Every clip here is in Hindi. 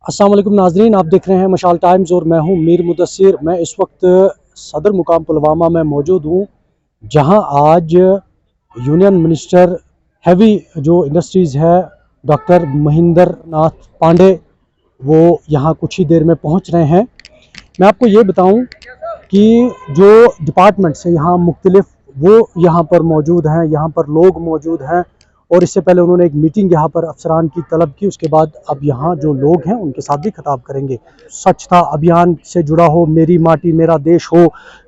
अस्सलाम वालेकुम नाजरीन, आप देख रहे हैं मशाल टाइम्स और मैं हूं मीर मुदस्सिर। मैं इस वक्त सदर मुकाम पुलवामा में मौजूद हूं, जहां आज यूनियन मिनिस्टर हैवी जो इंडस्ट्रीज़ है डॉक्टर महेंद्र नाथ पांडे वो यहां कुछ ही देर में पहुंच रहे हैं। मैं आपको ये बताऊं कि जो डिपार्टमेंट्स हैं यहाँ मुख्तलिफ वो यहाँ पर मौजूद हैं, यहाँ पर लोग मौजूद हैं और इससे पहले उन्होंने एक मीटिंग यहाँ पर अफसरान की तलब की। उसके बाद अब यहाँ जो लोग हैं उनके साथ भी खिताब करेंगे। स्वच्छता अभियान से जुड़ा हो, मेरी माटी मेरा देश हो,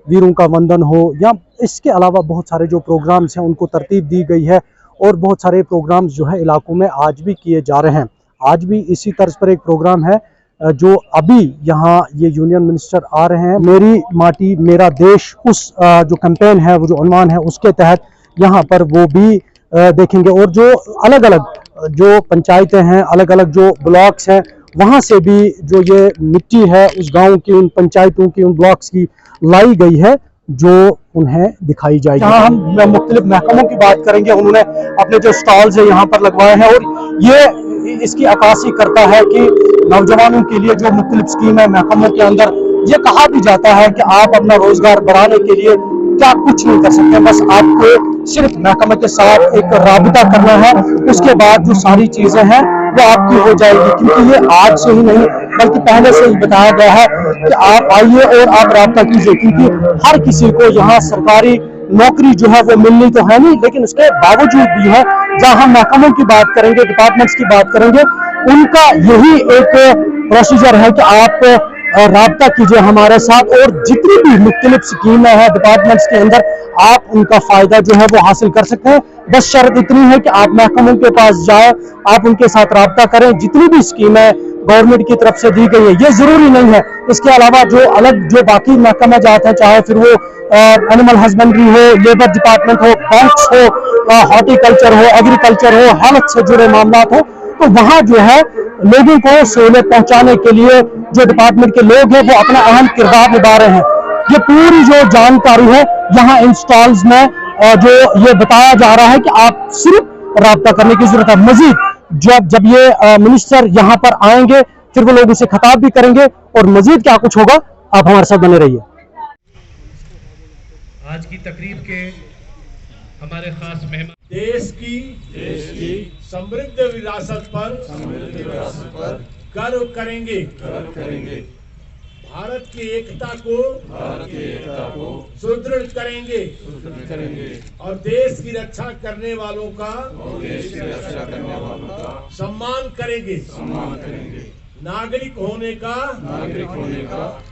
वीरों का वंदन हो, या इसके अलावा बहुत सारे जो प्रोग्राम्स हैं उनको तरतीब दी गई है और बहुत सारे प्रोग्राम्स जो है इलाकों में आज भी किए जा रहे हैं। आज भी इसी तर्ज पर एक प्रोग्राम है जो अभी यहाँ ये यूनियन मिनिस्टर आ रहे हैं, मेरी माटी मेरा देश, उस जो कैंपेन है, वो जो उन्वान है, उसके तहत यहाँ पर वो भी देखेंगे। और जो अलग अलग जो पंचायतें हैं, अलग अलग जो ब्लॉक्स हैं, वहाँ से भी जो ये मिट्टी है उस गांव की, उन पंचायतों की, उन ब्लॉक्स की लाई गई है जो उन्हें दिखाई जाएगी। यहाँ हम मुख्तलिफ महकमों की बात करेंगे। उन्होंने अपने जो स्टॉल्स है यहाँ पर लगवाए हैं और ये इसकी अक्कासी करता है कि नौजवानों के लिए जो मुख्तलिफ स्कीम है महकमों के अंदर, ये कहा भी जाता है कि आप अपना रोजगार बढ़ाने के लिए क्या कुछ नहीं कर सकते, बस आपको सिर्फ महकमे के साथ एक राबिता करना है, उसके बाद जो सारी चीजें हैं वो आपकी हो जाएगी। क्योंकि ये आज से ही नहीं बल्कि पहले से ही बताया गया है कि आप आइए और आप राब्ता कीजिए, क्योंकि हर किसी को यहाँ सरकारी नौकरी जो है वो मिलनी तो है नहीं, लेकिन उसके बावजूद भी है जहाँ हम महकमों की बात करेंगे, डिपार्टमेंट्स की बात करेंगे, उनका यही एक प्रोसीजर है कि आप राब्ता कीजिए हमारे साथ और जितनी भी मुख्तलिफ स्कीमें हैं डिपार्टमेंट्स के अंदर आप उनका फायदा जो है वो हासिल कर सकते हैं। बस शर्त इतनी है कि आप महकमों के पास जाए, आप उनके साथ राब्ता करें। जितनी भी स्कीमें गवर्नमेंट की तरफ से दी गई है, ये जरूरी नहीं है, इसके अलावा जो अलग जो बाकी महकमे जाते हैं, चाहे फिर वो एनिमल हस्बेंड्री हो, लेबर डिपार्टमेंट हो, बैंक्स हो, हॉर्टिकल्चर हो, एग्रीकल्चर हो, हेल्थ से जुड़े मामला हो, तो वहां जो है लोगों को सहूलियत पहुंचाने के लिए जो डिपार्टमेंट के लोग हैं वो अपना अहम किरदार निभा रहे हैं। ये पूरी जो जानकारी है यहाँ इन स्टॉल्स में जो ये बताया जा रहा है कि आप सिर्फ राब्ता करने की जरूरत है। मजीद जब ये मिनिस्टर यहाँ पर आएंगे फिर वो लोगों से खिताब भी करेंगे और मजीद क्या कुछ होगा आप हमारे साथ बने रहिए। आज की तकरीब के हमारे खास मेहमान देश की समृद्ध विरासत पर गर्व करेंगे। भारत की एकता को सुदृढ़ करेंगे और देश की रक्षा करने वालों का सम्मान करेंगे। नागरिक होने का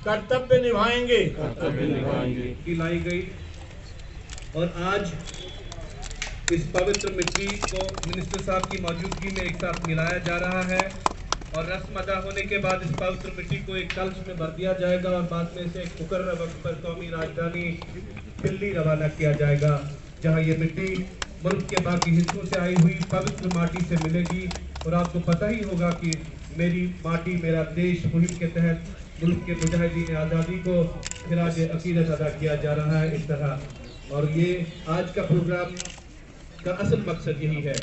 कर्तव्य निभाएंगे। लाई गई और आज इस पवित्र मिट्टी को मिनिस्टर साहब की मौजूदगी में एक साथ मिलाया जा रहा है और रस्म अदा होने के बाद इस पवित्र मिट्टी को एक कलश में भर दिया जाएगा और बाद में इसे एक मुकर्रर वक्त पर कौमी राजधानी दिल्ली रवाना किया जाएगा, जहां ये मिट्टी मुल्क के बाकी हिस्सों से आई हुई पवित्र माटी से मिलेगी। और आपको पता ही होगा कि मेरी माटी मेरा देश मुहिम के तहत मुल्क के मुजाहिदीन आज़ादी को खिराज अकीदत अदा किया जा रहा है इस तरह। और ये आज का प्रोग्राम का असल मकसद यही है।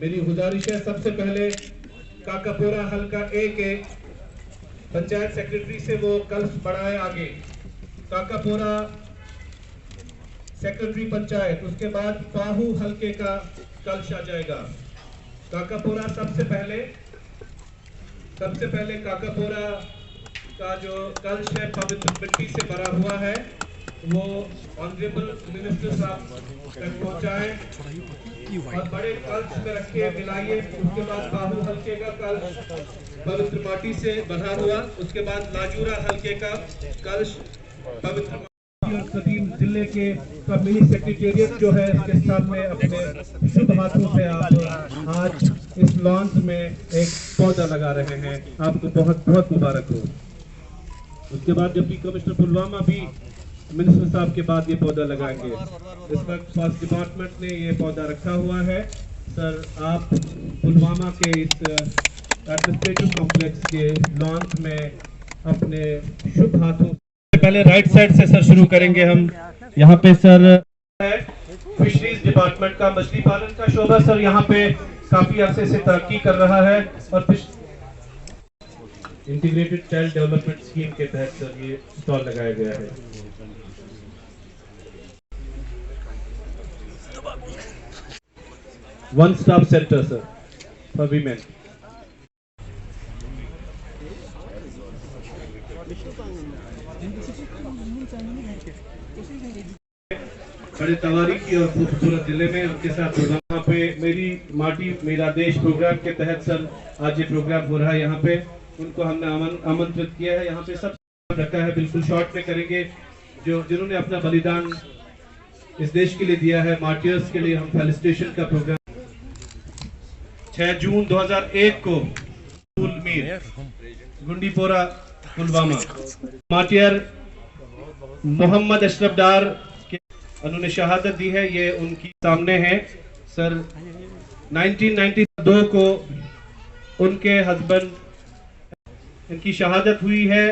मेरी गुजारिश है सबसे पहले काकापोरा हल्का ए के पंचायत सेक्रेटरी से वो कलश बढ़ाए आगे, काकापोरा सेक्रेटरी पंचायत, उसके बाद पाहू हल्के का कलश आ जाएगा। काकापोरा सबसे पहले काकापोरा का जो कलश है पवित्र मिट्टी से भरा हुआ है वो ऑनरेबल मिनिस्टर साहब तक पहुंचाए और बड़े कलश में रखे मिलाइए। उसके बाद बाहू हल्के का कलश पवित्र माटी से बना हुआ, उसके बाद लाजूरा हल्के का कलश पवित्र कदीम जिले के मिनी सेक्रेटेरिएट जो है इसके साथ में अपने शुभ हाथों से आप आज इस लॉन्च में एक पौधा लगा रहे हैं। आपको बहुत बहुत मुबारक हो। उसके बाद डिप्टी कमिश्नर पुलवामा भी मिनिस्टर साहब के बाद ये पौधा लगाएंगे। इस वक्त स्वास्थ्य डिपार्टमेंट ने ये पौधा रखा हुआ है। सर, आप पुलवामा के इस एडमिनिस्ट्रेटिव कॉम्प्लेक्स के लॉन्च में अपने शुभ हाथों पहले राइट साइड से सर शुरू करेंगे हम। यहाँ पे सर है फिशरीज डिपार्टमेंट का मछली पालन का शोबा सर यहाँ पे काफी अरसे से तरक्की कर रहा है और इंटीग्रेटेड चाइल्ड डेवलपमेंट स्कीम के तहत सर ये स्टॉल लगाया गया है। One stop centre sir for women. बड़े तवारीखी और खूबसूरत जिले में उनके साथ यहाँ पे मेरी माटी मेरा देश प्रोग्राम के तहत सर आज ये प्रोग्राम हो रहा है। यहाँ पे उनको हमने आमंत्रित किया है। यहाँ पे सब रखा है, बिल्कुल शॉर्ट में करेंगे। जिन्होंने अपना बलिदान इस देश के लिए दिया है, मार्टियर्स के लिए हम फेलिसिटेशन का प्रोग्राम 6 जून 2001 को मीर गुंडीपोरा पुलवामा मार्टियर मोहम्मद अशरफ डार के उन्होंने शहादत दी है। ये उनकी सामने है सर। 1992 को उनके हस्बैंड इनकी शहादत हुई है।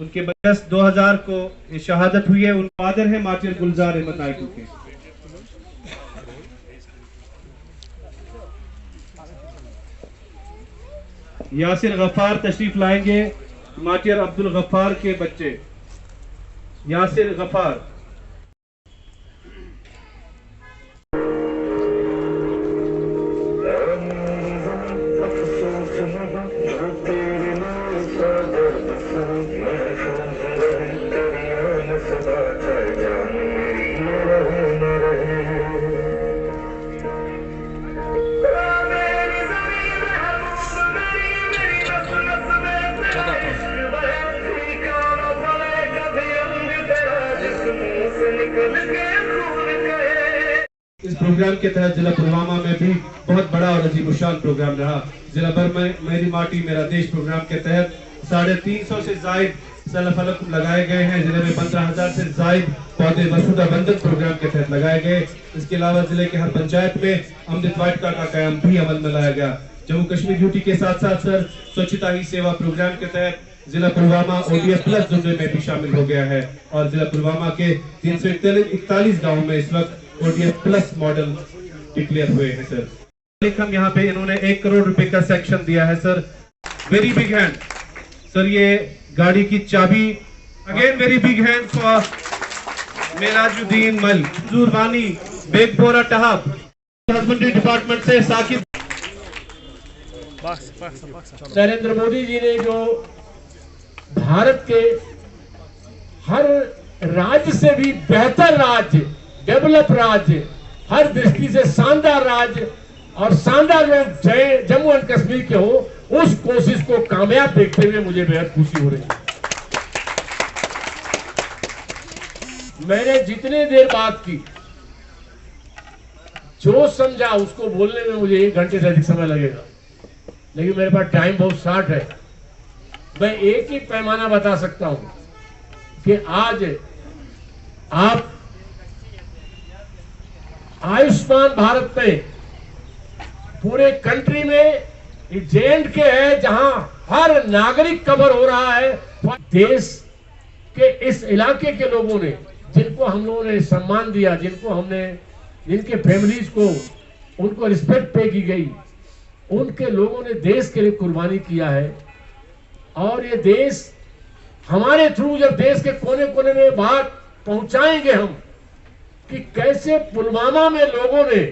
उनके 2000 को ये शहादत हुई है। उन फादर है मार्टियर गुलजार अहमद नायकू के। यासिर गफ्फार तशरीफ लाएंगे, मार्टियर अब्दुल गफ्फार के बच्चे यासिर गफ्फार। इस प्रोग्राम के तहत जिला पुलवामा में भी बहुत बड़ा और अजीबशान प्रोग्राम रहा। जिला भर में मेरी माटी मेरा देश प्रोग्राम के तहत 350 से ज्यादा सलाफलक लगाए गए हैं। जिले में 15,000 से ज्यादा पौधे वसुधा बंधन प्रोग्राम के तहत लगाए गए। इसके अलावा जिले के हर पंचायत में अमृत वाटिका का कायम भी अमल में लाया गया। जम्मू कश्मीर ड्यूटी के साथ साथ सर स्वच्छता ही सेवा प्रोग्राम के तहत जिला पुलवामा ODF प्लस जुमरे में भी शामिल हो गया है और जिला पुलवामा के 341 गाँव में इस वक्त ODF प्लस मॉडल डिक्लेयर हुए हैं सर। हम यहाँ पे इन्होंने 1 करोड़ रुपए का सेक्शन दिया है sir. Very big hand sir. ये गाड़ी की चाबी again very big hand for Merajuddin मल जुरवानी बेगपोरा टहाब हस्बेंड्री डिपार्टमेंट से साकिब। नरेंद्र मोदी जी ने जो भारत के हर राज्य से भी बेहतर राज्य, डेवलप राज्य, हर दृष्टि से शानदार राज्य और शानदार लोग जम्मू एंड कश्मीर के हो, उस कोशिश को कामयाब देखते हुए मुझे बेहद खुशी हो रही है। मैंने जितने देर बात की, जो समझा उसको बोलने में मुझे 1 घंटे से अधिक समय लगेगा, लेकिन मेरे पास टाइम बहुत शॉर्ट है। मैं एक ही पैमाना बता सकता हूं कि आज आप आयुष्मान भारत में पूरे कंट्री में JNK है जहां हर नागरिक कवर हो रहा है। देश के इस इलाके के लोगों ने, जिनको हम लोगों ने सम्मान दिया, जिनके फैमिलीज को उनको रिस्पेक्ट पे की गई, उनके लोगों ने देश के लिए कुर्बानी किया है। और ये देश हमारे थ्रू जब देश के कोने कोने में बात पहुंचाएंगे हम कि कैसे पुलवामा में लोगों ने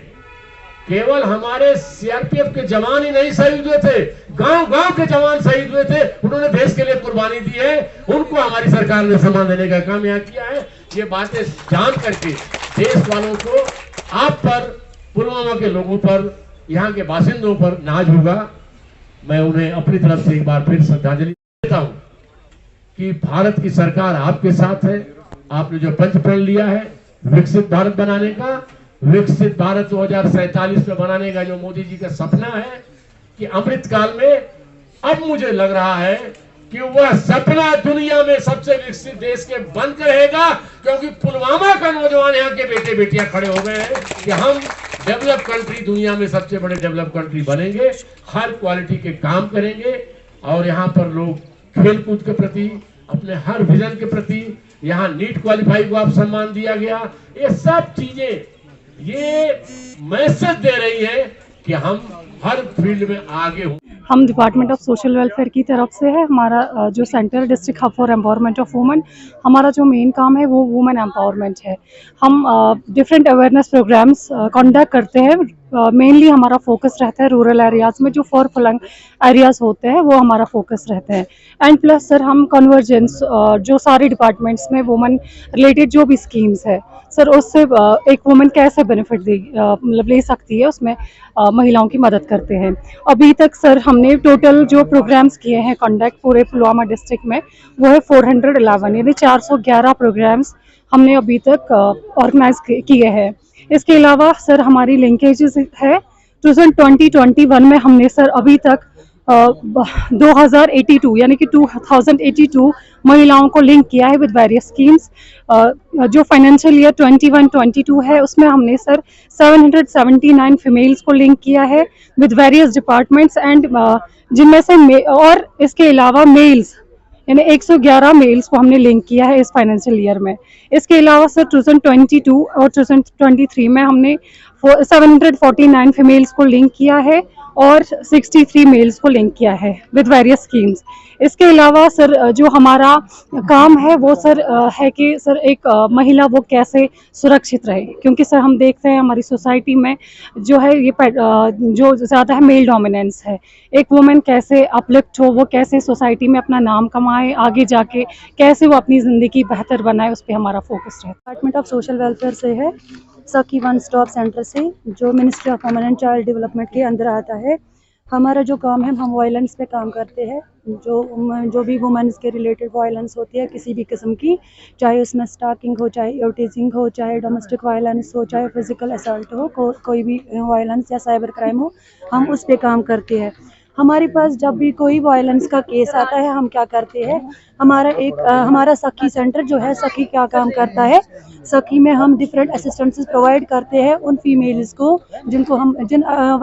केवल हमारे CRPF के जवान ही नहीं शहीद हुए थे, गांव-गांव के जवान शहीद हुए थे, उन्होंने देश के लिए कुर्बानी दी है, उनको हमारी सरकार ने सम्मान देने का काम यहाँ किया है। ये बातें जान करके देश वालों को, आप पर, पुलवामा के लोगों पर, यहाँ के बासिंदों पर नाज होगा। मैं उन्हें अपनी तरफ से एक बार फिर श्रद्धांजलि देता हूँ कि भारत की सरकार आपके साथ है। आपने जो पंच प्रण लिया है विकसित भारत बनाने का, विकसित भारत 2047 में बनाने का जो मोदी जी का सपना है, कि अमृत काल में अब मुझे लग रहा है कि वह सपना दुनिया में सबसे विकसित देश के बनकर रहेगा, क्योंकि पुलवामा का नौजवान यहाँ के बेटे बेटियां खड़े हो गए हैं कि हम डेवलप कंट्री, दुनिया में सबसे बड़े डेवलप कंट्री बनेंगे, हर क्वालिटी के काम करेंगे। और यहाँ पर लोग खेलकूद के प्रति, अपने हर विजन के प्रति, यहाँ नीट क्वालिफाई को आप सम्मान दिया गया, ये सब चीजें ये मैसेज दे रही है कि हम हर फील्ड में आगे हों। हम डिपार्टमेंट ऑफ सोशल वेलफेयर की तरफ से है। हमारा जो centre district hub for empowerment of women, हमारा जो मेन काम है वो वुमेन एम्पावरमेंट है। हम डिफरेंट अवेयरनेस प्रोग्राम्स कंडक्ट करते हैं। मेनली हमारा फोकस रहता है रूरल एरियाज़ में, जो फॉर फ्लंग एरियाज़ होते हैं वो हमारा फोकस रहते हैं। एंड प्लस सर हम कन्वर्जेंस जो सारे डिपार्टमेंट्स में वुमेन रिलेटेड जो भी स्कीम्स है सर, उससे एक वुमेन कैसे बेनिफिट मतलब ले सकती है, उसमें महिलाओं की मदद करते हैं। अभी तक सर हमने टोटल जो प्रोग्राम्स किए हैं कंडक्ट पूरे पुलवामा डिस्ट्रिक्ट में, वो है 411, यानी 411 प्रोग्राम्स हमने अभी तक ऑर्गेनाइज किए हैं। इसके अलावा सर हमारी लिंकेजेस है 2021 में हमने सर अभी तक 2082 यानी कि 2082 महिलाओं को लिंक किया है विद वेरियस स्कीम्स। जो फाइनेंशियल ईयर 21-22 है उसमें हमने सर 779 फीमेल्स को लिंक किया है विद वेरियस डिपार्टमेंट्स एंड जिनमें से और इसके अलावा मेल्स यानी 111 मेल्स को हमने लिंक किया है इस फाइनेंशियल ईयर में। इसके अलावा सर 2022 और 2023 में हमने 749 फीमेल्स को लिंक किया है और 63 मेल्स को लिंक किया है विद वेरियस स्कीम्स। इसके अलावा सर जो हमारा काम है वो सर है कि सर एक महिला वो कैसे सुरक्षित रहे, क्योंकि सर हम देखते हैं हमारी सोसाइटी में जो है ये जो ज़्यादा है मेल डोमिनेंस है। एक वुमेन कैसे अपलिफ्ट हो, वो कैसे सोसाइटी में अपना नाम कमाए, आगे जाके कैसे वो अपनी ज़िंदगी बेहतर बनाए, उस पर हमारा फोकस है। डिपार्टमेंट ऑफ सोशल वेलफेयर से है, सखी वन स्टॉप सेंटर से, जो ministry of women and child development के अंदर आता है। हमारा जो काम है हम वायलेंस पे काम करते हैं। जो भी वुमेन्स के रिलेटेड वायलेंस होती है किसी भी किस्म की, चाहे उसमें स्टॉकिंग हो, चाहे यूटीजिंग हो, चाहे डोमेस्टिक वायलेंस हो, चाहे फिजिकल असल्ट हो, कोई भी वायलेंस या साइबर क्राइम हो, हम उस पे काम करते हैं। हमारे पास जब भी कोई वायलेंस का केस आता है हम क्या करते हैं, हमारा सखी सेंटर जो है, सखी क्या काम करता है, सखी में हम डिफरेंट असिस्टेंसेस प्रोवाइड करते हैं उन फीमेल्स को जिन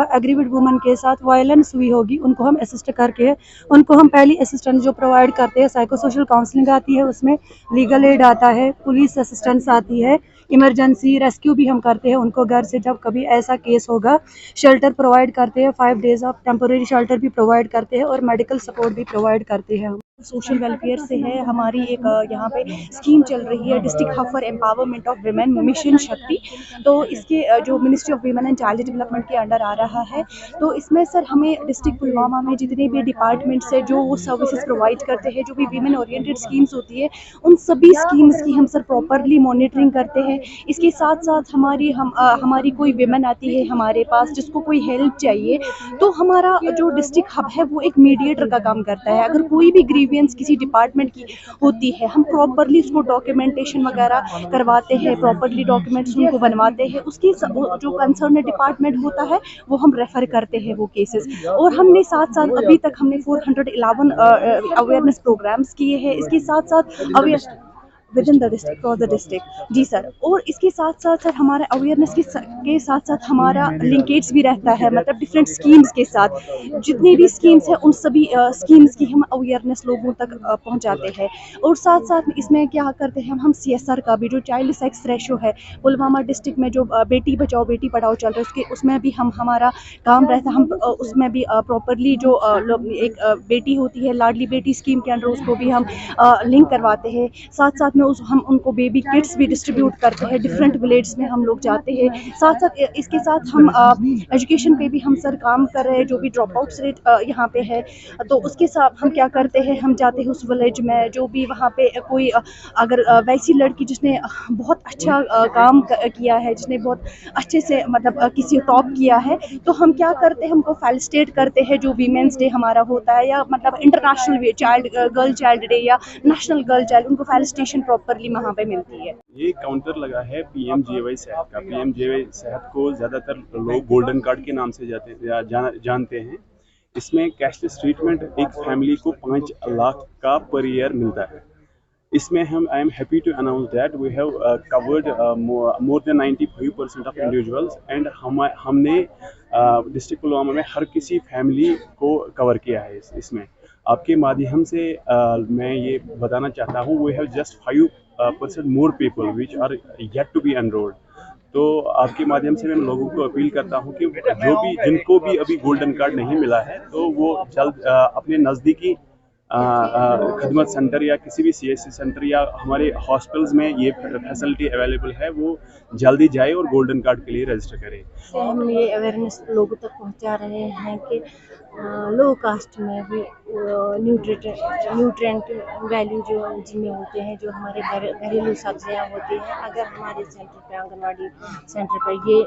एग्रीविड वुमन के साथ वायलेंस हुई होगी, उनको हम असिस्ट करके उनको हम पहली असिस्टेंस जो प्रोवाइड करते हैं, साइको सोशल काउंसलिंग आती है, उसमें लीगल एड आता है, पुलिस असिस्टेंस आती है, इमरजेंसी रेस्क्यू भी हम करते हैं उनको घर से जब कभी ऐसा केस होगा। शेल्टर प्रोवाइड करते हैं, 5 डेज ऑफ टेम्पोरेरी शेल्टर भी प्रोवाइड करते हैं और मेडिकल सपोर्ट भी प्रोवाइड करते हैं। सोशल वेलफेयर से है, हमारी एक यहाँ पे स्कीम चल रही है district hub for empowerment of women mission शक्ति। तो इसके जो ministry of women and child development के अंडर आ रहा है। तो इसमें सर हमें डिस्ट्रिक्ट पुलवामा में जितने भी डिपार्टमेंट्स है जो वो सर्विसेज प्रोवाइड करते हैं, जो भी वीमेन ओरिएंटेड स्कीम्स होती है, उन सभी स्कीम्स की हम सर प्रॉपरली मॉनिटरिंग करते हैं। इसके साथ साथ हमारी कोई विमेन आती है हमारे पास जिसको कोई हेल्प चाहिए, तो हमारा जो डिस्ट्रिक्ट हब है वो एक मीडिएटर का काम करता है। अगर कोई भी ग्रीवियंस किसी डिपार्टमेंट की होती है, हम प्रॉपरली उसको डॉक्यूमेंटेशन वगैरह करवाते हैं, प्रॉपरली डॉक्यूमेंट्स उनको बनवाते हैं, उसकी जो कंसर्न डिपार्टमेंट होता है वो हम रेफर करते हैं वो केसेस। और हमने साथ साथ अभी तक हमने 411 अवेयरनेस प्रोग्राम्स किए हैं। इसके साथ साथ विद इन द डिस्ट्रिक्ट और द डिस्ट्रिक्ट, जी सर। और इसके साथ साथ सर हमारा अवेयरनेस के साथ साथ हमारा लिंकेज भी रहता है, मतलब डिफरेंट स्कीम्स के साथ। जितनी भी स्कीम्स हैं उन सभी स्कीम्स की हम अवेयरनेस लोगों तक पहुंचाते हैं। और साथ साथ इसमें क्या करते हैं हम CSR का भी, जो चाइल्ड सेक्स रेशो है पुलवामा डिस्ट्रिक्ट में, जो बेटी बचाओ बेटी पढ़ाओ चल रहा है, उसमें भी हमारा काम रहता है। हम उसमें भी प्रॉपरली जो एक बेटी होती है लाडली बेटी स्कीम के अंडर, उसको भी हम लिंक करवाते हैं। साथ साथ हम उनको बेबी किट्स भी डिस्ट्रीब्यूट करते हैं, डिफरेंट विलेज में हम लोग जाते हैं। साथ साथ इसके साथ हम एजुकेशन पे भी हम सर काम कर रहे हैं। जो भी ड्रॉप आउट्स रेट यहाँ पे है, तो उसके साथ हम क्या करते हैं, हम जाते हैं उस विलेज में, जो भी वहाँ पे कोई अगर वैसी लड़की जिसने बहुत अच्छा काम किया है, जिसने बहुत अच्छे से मतलब किसी टॉप किया है, तो हम क्या करते हैं, हमको फेलिसिटेट करते हैं। जो वीमेंस डे हमारा होता है, या मतलब इंटरनेशनल गर्ल चाइल्ड डे या नेशनल गर्ल चाइल्ड, उनको फेलिसिटेशन प्रॉपरली वहाँ पे मिलती है। ये काउंटर लगा है PMJY सेहत का। PMJY सेहत को ज़्यादातर लोग गोल्डन कार्ड के नाम से जानते हैं। इसमें कैशलेस ट्रीटमेंट एक फैमिली को 5 लाख का पर ईयर मिलता है। इसमें I am happy to announce that we have covered more than 95% of individuals and हमने डिस्ट्रिक्ट पुलवामा में हर किसी फैमिली को कवर किया है। इसमें आपके माध्यम से मैं ये बताना चाहता हूँ, we have just 5% more people which are yet to be enrolled. तो आपके माध्यम से मैं लोगों को अपील करता हूं कि जिनको भी अभी गोल्डन कार्ड नहीं मिला है तो वो जल्द अपने नज़दीकी खिदमत सेंटर या किसी भी CSC सेंटर या हमारे हॉस्पिटल्स में ये फैसिलिटी अवेलेबल है, वो जल्दी जाए और गोल्डन कार्ड के लिए रजिस्टर करें। हम ये अवेयरनेस लोगों तक पहुंचा रहे हैं कि लो कास्ट में भी न्यूट्रिएंट वैल्यू जो जिनमें होते हैं, जो हमारे घरेलू सब्जियां होती हैं, अगर हमारे सेंटर पे, आंगनवाड़ी सेंटर पर ये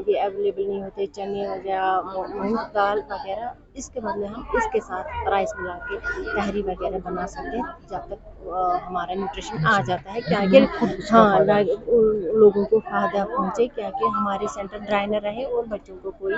ये अवेलेबल नहीं होते, चने वगैरह, मूंग दाल वगैरह, इसके बदले हम इसके साथ राइस मिला के तहरी वगैरह बना सकते हैं जब तक हमारा न्यूट्रिशन आ जाता है, क्या कि हाँ लोगों को फायदा पहुँचे, क्या कि हमारे सेंटर ड्राई न रहे और बच्चों को कोई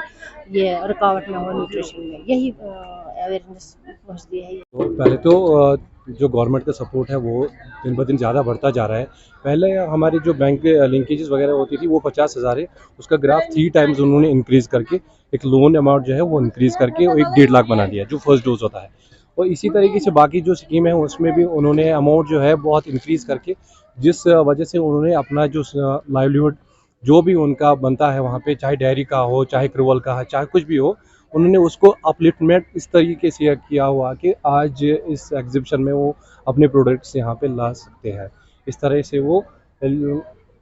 ये रुकावट ना हो न्यूट्रिशन में। यही अवेयरनेस पहुँचती है। तो पहले तो जो गवर्नमेंट का सपोर्ट है वो दिन ब दिन ज़्यादा बढ़ता जा रहा है। पहले हमारी जो बैंक लिंकेजेस वगैरह होती थी वो 50,000 है, उसका ग्राफ 3 टाइम्स उन्होंने इंक्रीज़ करके एक लोन अमाउंट जो है वो इंक्रीज़ करके 1.5 लाख बना दिया जो फर्स्ट डोज होता है। और इसी तरीके से बाकी जो स्कीम है उसमें भी उन्होंने अमाउंट जो है बहुत इंक्रीज़ करके, जिस वजह से उन्होंने अपना जो लाइवलीहुड जो भी उनका बनता है वहाँ पे, चाहे डेयरी का हो, चाहे क्रूवल का है, चाहे कुछ भी हो, उन्होंने उसको अपलिफ्टमेंट इस तरीके से किया हुआ कि आज इस एग्जीबिशन में वो अपने प्रोडक्ट्स यहाँ पे ला सकते हैं। इस तरह से वो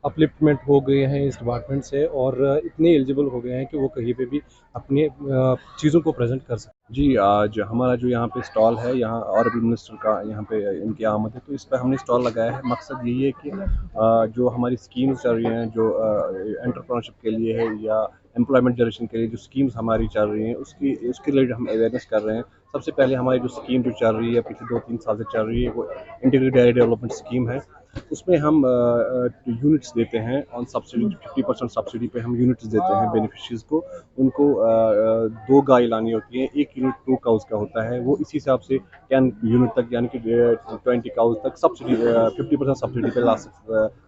अपलिफ्टमेंट हो गए हैं इस डिपार्टमेंट से और इतने एलिजिबल हो गए हैं कि वो कहीं पे भी अपने चीज़ों को प्रेजेंट कर सकते हैं। जी, आज हमारा जो यहाँ पे स्टॉल है, यहाँ ऑनरेबल मिनिस्टर का यहाँ पे इनकी आमद है, तो इस पर हमने स्टॉल लगाया है। मकसद यही है कि जो हमारी स्कीम्स चल रही हैं, जो एंटरप्रेन्योरशिप के लिए है या एम्प्लॉयमेंट जनरेशन के लिए जो स्कीम्स हमारी चल रही हैं, उसके लिए हम अवेयरनेस कर रहे हैं। सबसे पहले हमारी जो स्कीम जो चल रही है पिछले 2-3 साल से चल रही है, वो इंटीग्रेटेड डेयरी डेवलपमेंट स्कीम है। उसमें हम यूनिट्स देते हैं ऑन सब्सिडी, 50% सब्सिडी पे हम यूनिट्स देते हैं बेनिफिशरीज को। उनको 2 गाय लानी होती हैं, 1 यूनिट 2 काउज का होता है, वो इसी हिसाब से 10 यूनिट तक यानी कि 20 काउज तक सब्सिडी 50% सब्सिडी पे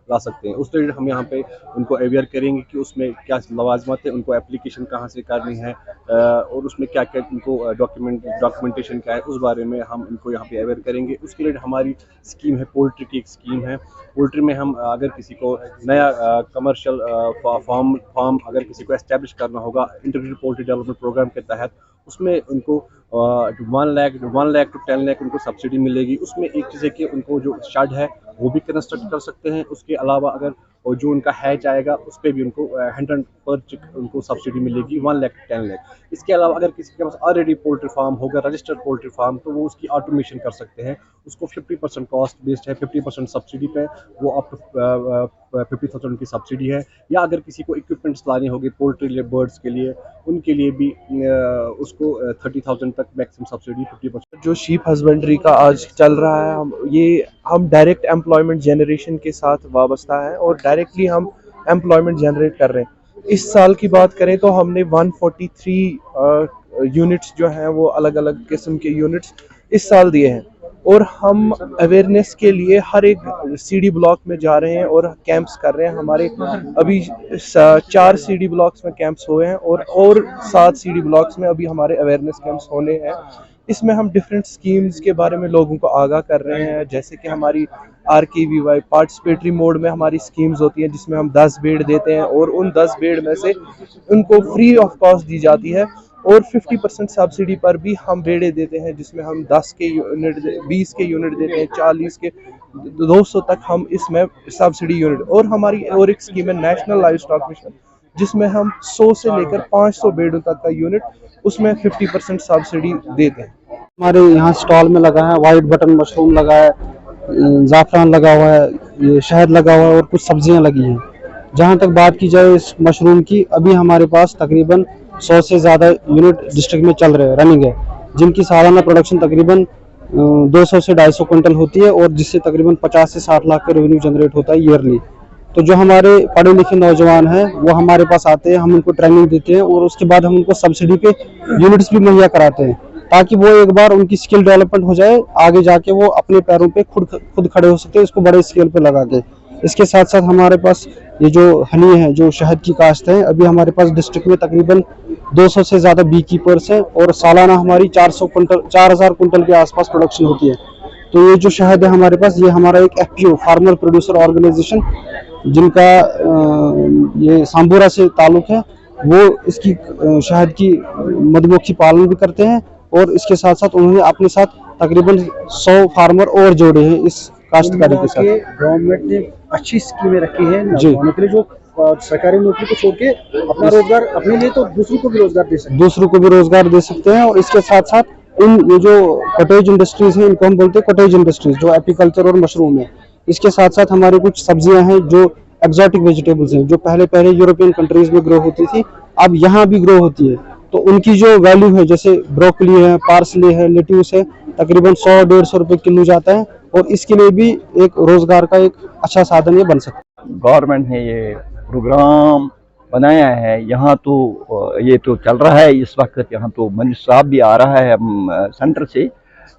ला सकते हैं। उस तरह हम यहाँ पे उनको अवेयर करेंगे कि उसमें क्या लवाजमत है, उनको एप्लीकेशन कहाँ से करनी है और उसमें क्या क्या उनको डॉक्यूमेंटेशन क्या है, उस बारे में हम इनको यहाँ पे अवेयर करेंगे। उसके लिए हमारी स्कीम है, पोल्ट्री की एक स्कीम है। पोल्ट्री में हम अगर किसी को नया कमर्शियल फार्म अगर किसी को एस्टेब्लिश करना होगा इंटीग्रेटेड पोल्ट्री डेवलपमेंट प्रोग्राम के तहत, उसमें उनको 1 लाख टू 10 लाख उनको सब्सिडी मिलेगी। उसमें एक चीज़ है कि उनको जो शेड है वो भी कंस्ट्रक्ट कर सकते हैं। उसके अलावा अगर और जो उनका हैच आएगा उस पर भी उनको 100 पर चिक उनको सब्सिडी मिलेगी 1 लाख 10 लाख। इसके अलावा अगर किसी के पास ऑलरेडी पोल्ट्री फार्म होगा, रजिस्टर्ड पोल्ट्री फार्म, तो वो उसकी ऑटोमेशन कर सकते हैं। उसको 50% कॉस्ट बेस्ड है, 50% सब्सिडी पे, वो अप टू 50,000 की सब्सिडी है। या अगर किसी को इक्विपमेंट्स लानी होगी पोल्ट्री बर्ड्स के लिए, उनके लिए भी उसको 30,000 तक मैक्सिमम सब्सिडी 50%। जो शीप हस्बेंड्री का आज चल रहा है, हम डायरेक्ट एम्प्लॉयमेंट जनरेशन के साथ वाबस्ता है और डायरेक्टली हम एम्प्लॉयमेंट जनरेट कर रहे हैं। इस साल की बात करें तो हमने 143 यूनिट्स जो हैं वो अलग अलग किस्म के यूनिट्स इस साल दिए हैं और हम अवेयरनेस के लिए हर एक सीडी ब्लॉक में जा रहे हैं और कैंप्स कर रहे हैं। हमारे अभी 4 सीडी ब्लॉक्स में कैंप्स हुए हैं और 7 सीडी ब्लॉक्स में अभी हमारे अवेयरनेस कैंप्स होने हैं। इसमें हम डिफरेंट स्कीम्स के बारे में लोगों को आगाह कर रहे हैं, जैसे कि हमारी RKVY पार्टिसिपेटरी मोड में हमारी स्कीम्स होती हैं जिसमें हम 10 बेड देते हैं और उन 10 बेड में से उनको फ्री ऑफ कॉस्ट दी जाती है और 50% सब्सिडी पर भी हम बेड़े देते हैं जिसमें हम 10 के यूनिट 20 के यूनिट देते हैं, 40 के 200 तक हम इसमें सब्सिडी यूनिट। और हमारी और एक स्कीम है नेशनल लाइव स्टॉक मिशन जिसमें हम 100 से लेकर 500 बेडों तक का यूनिट, उसमें 50% सब्सिडी देते हैं। हमारे यहाँ स्टॉल में लगा है वाइट बटन मशरूम लगा है, ज़ाफ़रान लगा हुआ है, ये शहद लगा हुआ है और कुछ सब्जियां लगी हैं। जहाँ तक बात की जाए इस मशरूम की, अभी हमारे पास तकरीबन 100 से ज़्यादा यूनिट डिस्ट्रिक्ट में चल रहे हैं, रनिंग है, जिनकी सालाना प्रोडक्शन तकरीबन 200 से 250 क्विंटल होती है और जिससे तकरीबन 50 से 60 लाख का रेवेन्यू जनरेट होता है ईयरली। तो जो हमारे पढ़े लिखे नौजवान हैं वो हमारे पास आते हैं, हम उनको ट्रेनिंग देते हैं और उसके बाद हम उनको सब्सिडी पे यूनिट्स भी मुहैया कराते हैं ताकि वो एक बार उनकी स्किल डेवलपमेंट हो जाए, आगे जाके वो अपने पैरों पे खुद खड़े हो सकते हैं, इसको बड़े स्केल पे लगा के। इसके साथ साथ हमारे पास ये जो हनी है, जो शहद की काश्त है, अभी हमारे पास डिस्ट्रिक्ट में तकरीबन 200 से ज़्यादा बी कीपर्स हैं और सालाना हमारी 4,000 कुंटल के आसपास प्रोडक्शन होती है। तो ये जो शहद है हमारे पास, ये हमारा एक FPO फार्मर प्रोड्यूसर ऑर्गेनाइजेशन जिनका ये सांबूरा से ताल्लुक है, वो इसकी शहद की मधुमक्खी पालन भी करते हैं और इसके साथ साथ उन्होंने अपने साथ तकरीबन 100 फार्मर और जोड़े हैं इस काश्तकारी के साथ। गवर्नमेंट ने अच्छी स्कीमें रखी हैं जी। नौजवानों के लिए, जो सरकारी नौकरी को छोड़ के अपना रोजगार अपने लिए तो दूसरों को भी रोजगार दे सकते हैं। दूसरों को भी रोजगार दे सकते हैं। और इसके साथ साथ ये जो कॉटेज इंडस्ट्रीज हैं, इनको हम बोलते हैं कॉटेज इंडस्ट्रीज, जो एपीकल्चर और मशरूम है। इसके साथ साथ हमारी कुछ सब्जियां हैं जो एक्सोटिक वेजिटेबल्स हैं, जो पहले यूरोपियन कंट्रीज में ग्रो होती थी, अब यहाँ भी ग्रो होती है। तो उनकी जो वैल्यू है, जैसे ब्रोकली है, पार्सले है, लेट्यूस है, तकरीबन 100-150 रुपए किलो जाता है और इसके लिए भी एक रोजगार का एक अच्छा साधन ये बन सकता है। गवर्नमेंट ने ये प्रोग्राम बनाया है, यहाँ तो ये तो चल रहा है इस वक्त। यहाँ तो मिनिस्टर साहब भी आ रहा है सेंटर से।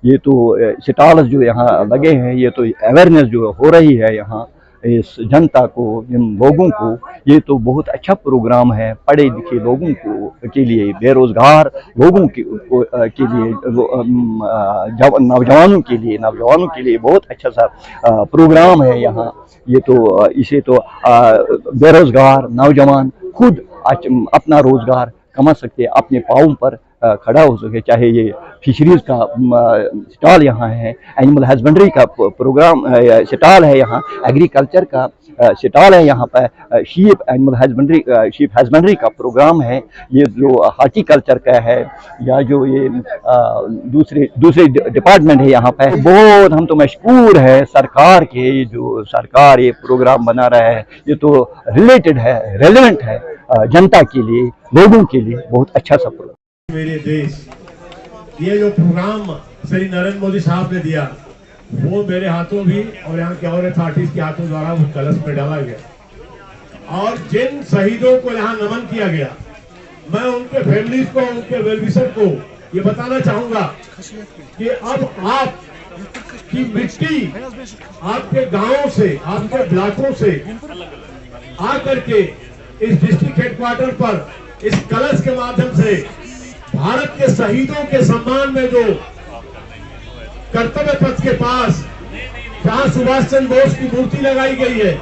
ये तो स्टॉल्स जो यहाँ लगे हैं, ये तो अवेयरनेस जो हो रही है यहाँ इस जनता को, इन लोगों को, ये तो बहुत अच्छा प्रोग्राम है। पढ़े लिखे लोगों को के लिए, बेरोजगार लोगों के लिए, नौजवानों के लिए बहुत अच्छा सा प्रोग्राम है यहाँ। ये तो इसे तो बेरोजगार नौजवान खुद अपना रोजगार कमा सकते, अपने पाँव पर खड़ा हो सके। चाहे ये फिशरीज का स्टॉल यहाँ है, एनिमल हस्बेंड्री का प्रोग्राम स्टॉल है यहाँ, एग्रीकल्चर का स्टॉल है यहाँ पर, शीप हस्बेंड्री का प्रोग्राम है, ये जो हार्टिकल्चर का है, या जो ये दूसरे डिपार्टमेंट है यहाँ पर। बहुत हम तो मशकूर है सरकार के, जो सरकार ये प्रोग्राम बना रहा है। ये तो रिलेटेड है, रेलेवेंट है जनता के लिए, लोगों के लिए बहुत अच्छा सा प्रोग्राम। मेरे देश, ये जो प्रोग्राम श्री नरेंद्र मोदी साहब ने दिया, वो मेरे हाथों भी और यहाँ के और अथॉरिटीज के हाथों द्वारा उस कलश में डाला गया। और जिन शहीदों को यहाँ नमन किया गया, मैं उनके फैमिलीज को, उनके वेलविशर को ये बताना चाहूंगा कि अब आप की मिट्टी आपके गांवों से, आपके ब्लॉकों से आकर के इस डिस्ट्रिक्ट हेडक्वार्टर पर इस कलश के माध्यम से भारत के शहीदों के सम्मान में, जो कर्तव्य पथ के पास जहां सुभाष चंद्र बोस की मूर्ति लगाई गई है,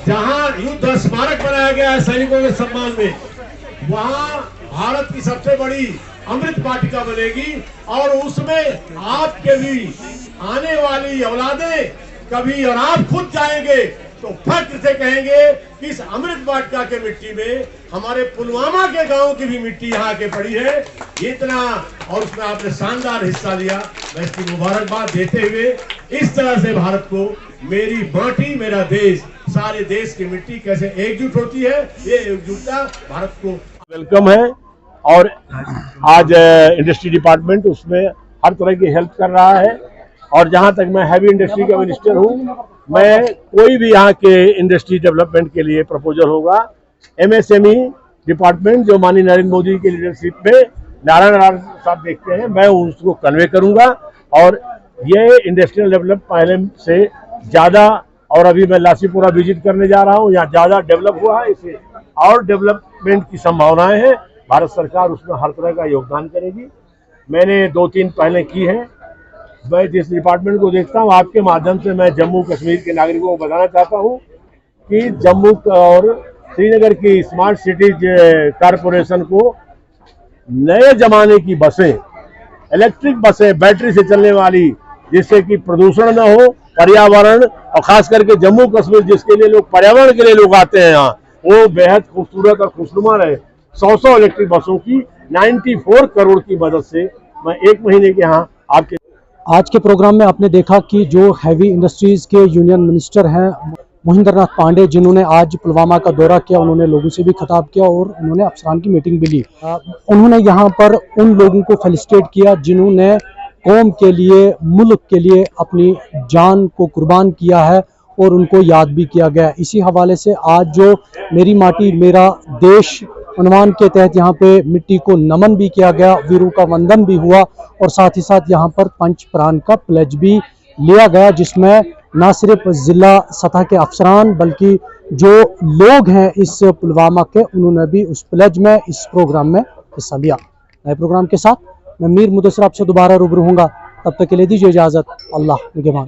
जहां युद्ध स्मारक बनाया गया है सैनिकों के सम्मान में, वहां भारत की सबसे बड़ी अमृत वाटिका बनेगी। और उसमें आपके भी आने वाली औलादें कभी, और आप खुद जाएंगे तो फख्र से कहेंगे कि इस अमृत वाटिका के मिट्टी में हमारे पुलवामा के गांव की भी मिट्टी यहाँ के पड़ी है। इतना, और उसमें आपने शानदार हिस्सा लिया। मैं इसकी मुबारकबाद देते हुए, इस तरह से भारत को मेरी माटी मेरा देश, सारे देश की मिट्टी कैसे एकजुट होती है, ये एकजुटता भारत को वेलकम है। और आज इंडस्ट्री डिपार्टमेंट उसमें हर तरह की हेल्प कर रहा है। और जहाँ तक मैं हैवी इंडस्ट्री का मिनिस्टर हूँ, मैं कोई भी यहाँ के इंडस्ट्री डेवलपमेंट के लिए प्रपोजल होगा, MSME डिपार्टमेंट जो माननीय नरेंद्र मोदी की लीडरशिप में नारायण साहब देखते हैं, मैं उसको कन्वे करूँगा। और ये इंडस्ट्रियल डेवलप पहले से ज़्यादा, और अभी मैं लासीपुरा विजिट करने जा रहा हूँ, यहाँ ज़्यादा डेवलप हुआ है, इसे और डेवलपमेंट की संभावनाएं हैं। भारत सरकार उसमें हर तरह का योगदान करेगी। मैंने 2-3 पहले की है। मैं जिस डिपार्टमेंट को देखता हूँ, आपके माध्यम से मैं जम्मू कश्मीर के नागरिकों को बताना चाहता हूँ कि जम्मू और श्रीनगर की स्मार्ट सिटीज कारपोरेशन को नए जमाने की बसें, इलेक्ट्रिक बसें, बैटरी से चलने वाली, जिससे कि प्रदूषण न हो, पर्यावरण, और खास करके जम्मू कश्मीर जिसके लिए लोग, पर्यावरण के लिए लोग आते हैं यहाँ, वो बेहद खूबसूरत और खुशनुमा रहे। 100 इलेक्ट्रिक बसों की 94 करोड़ की मदद से मैं 1 महीने के यहाँ आपके। आज के प्रोग्राम में आपने देखा कि जो हैवी इंडस्ट्रीज के यूनियन मिनिस्टर हैं मोहिंदर नाथ पांडे, जिन्होंने आज पुलवामा का दौरा किया, उन्होंने लोगों से भी खिताब किया और उन्होंने अफसरान की मीटिंग भी ली। उन्होंने यहाँ पर उन लोगों को फेलिसिटेट किया जिन्होंने कौम के लिए, मुल्क के लिए अपनी जान को कुर्बान किया है, और उनको याद भी किया गया। इसी हवाले से आज जो मेरी माटी मेरा देश उन्वान के तहत यहाँ पे मिट्टी को नमन भी किया गया, वीरों का वंदन भी हुआ, और साथ ही साथ यहाँ पर पंच प्राण का प्लेज भी लिया गया, जिसमें न सिर्फ ज़िला सतह के अफसरान बल्कि जो लोग हैं इस पुलवामा के, उन्होंने भी उस प्लेज में, इस प्रोग्राम में हिस्सा लिया। नए प्रोग्राम के साथ मैं मीर मुदस्सिर आपसे दोबारा रूबरू हूँगा। तब तक के लिए दीजिए इजाज़त। अल्लाह निगहबान।